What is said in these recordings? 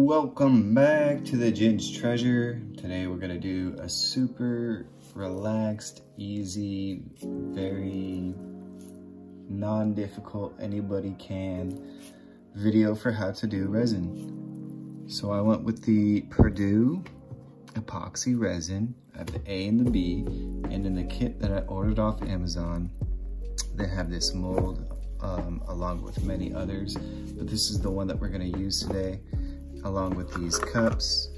Welcome back to the Gin's Treasure. Today we're gonna do a super relaxed, easy, very non-difficult, anybody can video for how to do resin. So I went with the Purdue epoxy resin. I have the A and the B, and in the kit that I ordered off Amazon, they have this mold along with many others, but this is the one that we're gonna use today, along with these cups.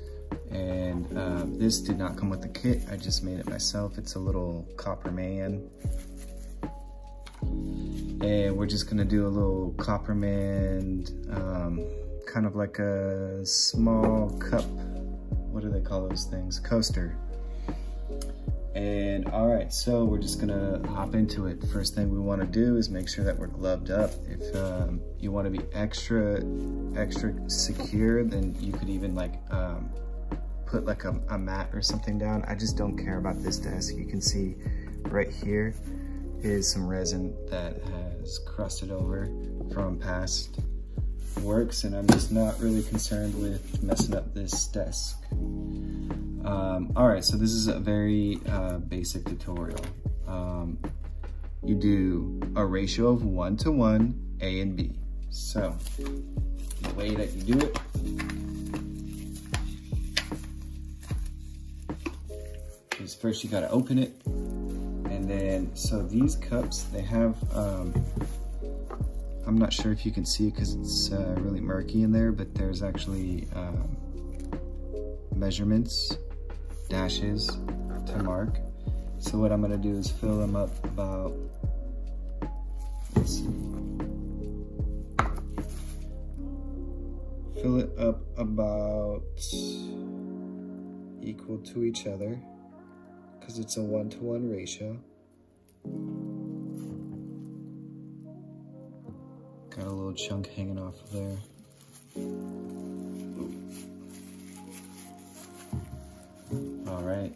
And this did not come with the kit, I just made it myself. It's a little copper man. And we're just gonna do a little copper man, kind of like a small cup, what do they call those things? Coaster. And all right, so we're just gonna hop into it. First thing we wanna do is make sure that we're gloved up. If you wanna be extra secure, then you could even like put like a mat or something down. I just don't care about this desk. You can see right here is some resin that has crusted over from past works, and I'm just not really concerned with messing up this desk. All right, so this is a very basic tutorial. You do a ratio of 1:1, A and B. So the way that you do it is first you gotta open it, and then, so these cups, they have, I'm not sure if you can see because it's really murky in there, but there's actually measurements, dashes to mark. So what I'm gonna do is fill them up about, let's see, fill it up about equal to each other because it's a 1:1 ratio. Got a little chunk hanging off of there. All right.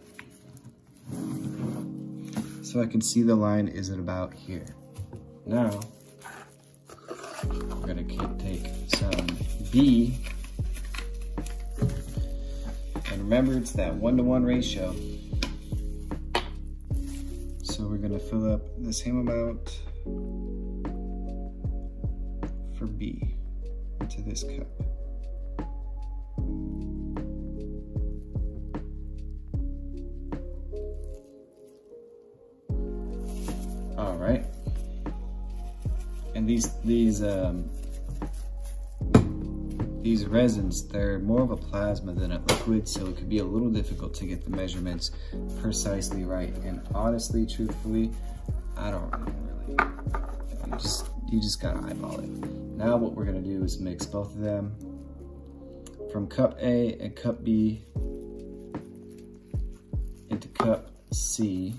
So I can see the line is at about here. Now, we're gonna take some B, and remember it's that 1:1 ratio. So we're gonna fill up the same amount for B into this cup. All right, and these resins, they're more of a plasma than a liquid, so it could be a little difficult to get the measurements precisely right. And honestly, truthfully, I don't really, you just gotta eyeball it. Now what we're gonna do is mix both of them from cup A and cup B into cup C.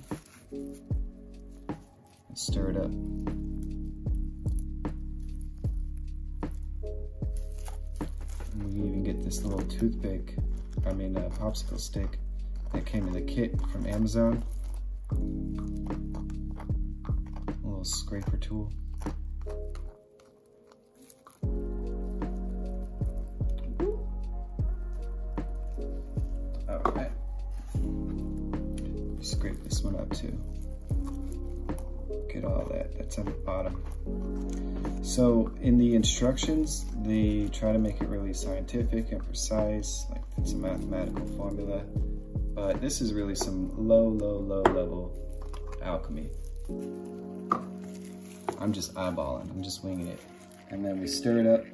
Stir it up. And we even get this little toothpick, popsicle stick that came in the kit from Amazon. A little scraper tool. All right. Scrape this one up too. Get all that's at the bottom. So in the instructions, they try to make it really scientific and precise, like it's a mathematical formula, but this is really some low level alchemy. I'm just eyeballing, I'm just winging it. And then we stir it up.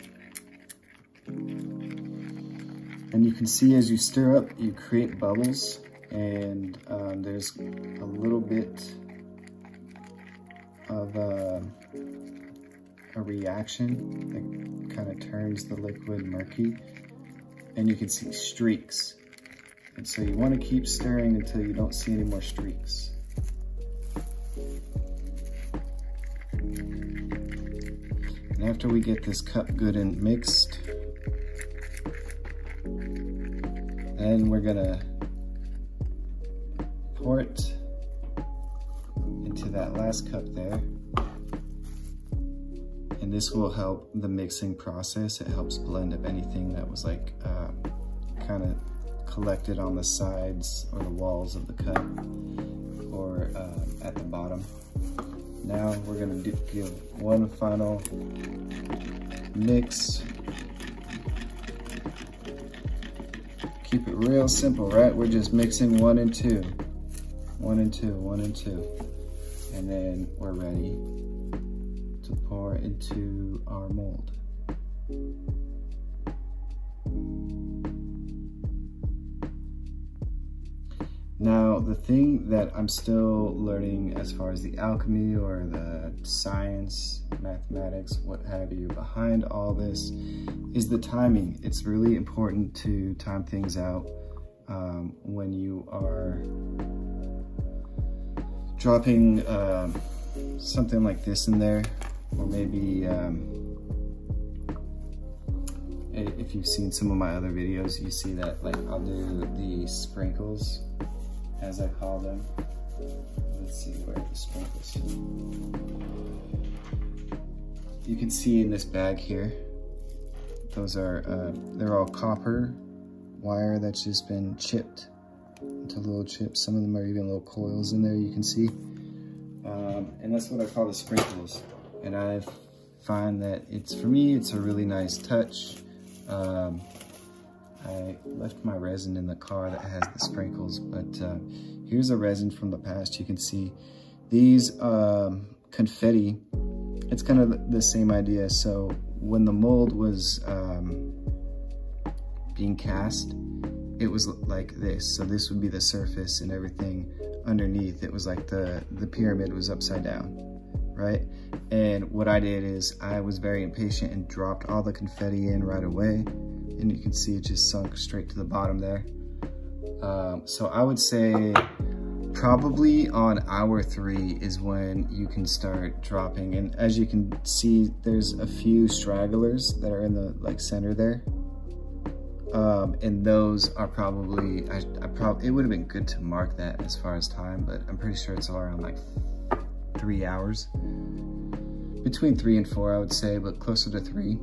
And you can see as you stir up, you create bubbles, and there's a little bit of a reaction that kind of turns the liquid murky, and you can see streaks. And so you want to keep stirring until you don't see any more streaks. And after we get this cup good and mixed, then we're gonna pour it into that last cup there. And this will help the mixing process. It helps blend up anything that was like kind of collected on the sides or the walls of the cup or at the bottom. Now we're gonna give one final mix. Keep it real simple, right? We're just mixing 1 and 2, 1 and 2, 1 and 2. And then we're ready to pour into our mold. Now, the thing that I'm still learning as far as the alchemy or the science, mathematics, what have you, behind all this is the timing. It's really important to time things out when you are dropping something like this in there, or maybe if you've seen some of my other videos, you see that like I'll do the sprinkles, as I call them. Let's see, where are the sprinkles? You can see in this bag here, those are, they're all copper wire that's just been chipped into little chips. Some of them are even little coils in there, you can see. And that's what I call the sprinkles. And I find that for me, it's a really nice touch. I left my resin in the car that has the sprinkles, but here's a resin from the past. You can see these confetti, it's kind of the same idea. So when the mold was being cast, it was like this. So this would be the surface, and everything underneath, it was like the pyramid was upside down, right? And what I did is I was very impatient and dropped all the confetti in right away. And you can see it just sunk straight to the bottom there. So I would say probably on hour 3 is when you can start dropping. And as you can see, there's a few stragglers that are in the like center there. And those are probably, it would have been good to mark that as far as time, but I'm pretty sure it's all around like 3 hours. Between 3 and 4, I would say, but closer to 3.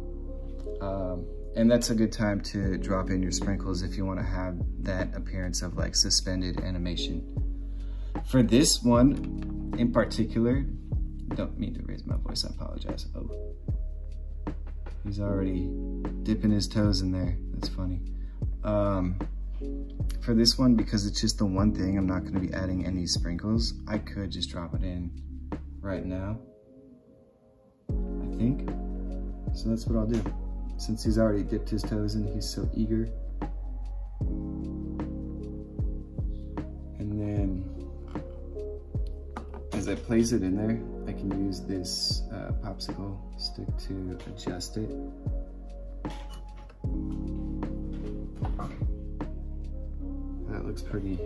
And that's a good time to drop in your sprinkles if you want to have that appearance of like suspended animation. For this one in particular, don't mean to raise my voice, I apologize. Oh, he's already dipping his toes in there. That's funny. For this one, because it's just the one thing, I'm not going to be adding any sprinkles. I could just drop it in right now, I think. So that's what I'll do. Since he's already dipped his toes in, he's so eager. And then, as I place it in there, I can use this popsicle stick to adjust it. That looks pretty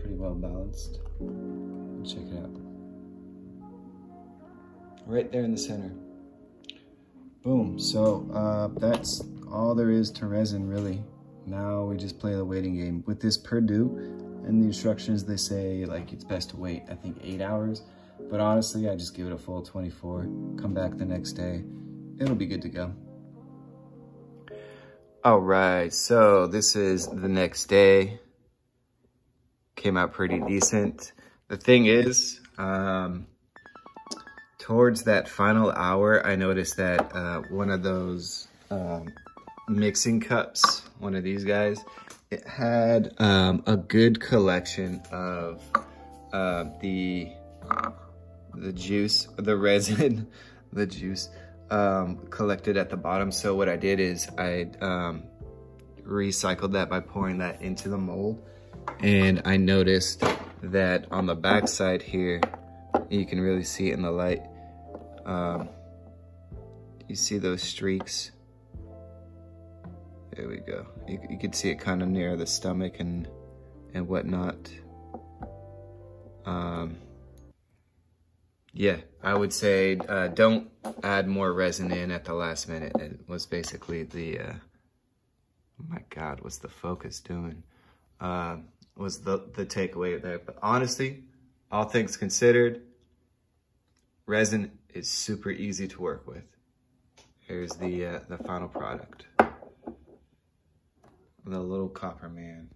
well balanced. Check it out. Right there in the center. Boom, so that's all there is to resin, really. Now we just play the waiting game. With this Purdue and the instructions, they say like it's best to wait, I think 8 hours. But honestly, I just give it a full 24, come back the next day. It'll be good to go. All right, so this is the next day. Came out pretty decent. The thing is, towards that final hour, I noticed that one of those mixing cups, one of these guys, it had a good collection of the juice, the resin, the juice collected at the bottom. So what I did is I recycled that by pouring that into the mold. And I noticed that on the back side here, you can really see it in the light. You see those streaks? There we go. You can see it kind of near the stomach and whatnot. Yeah, I would say don't add more resin in at the last minute. It was basically the, oh my God, what's the focus doing? Was the takeaway there. But honestly, all things considered, resin is super easy to work with. Here's the final product. The little copper man.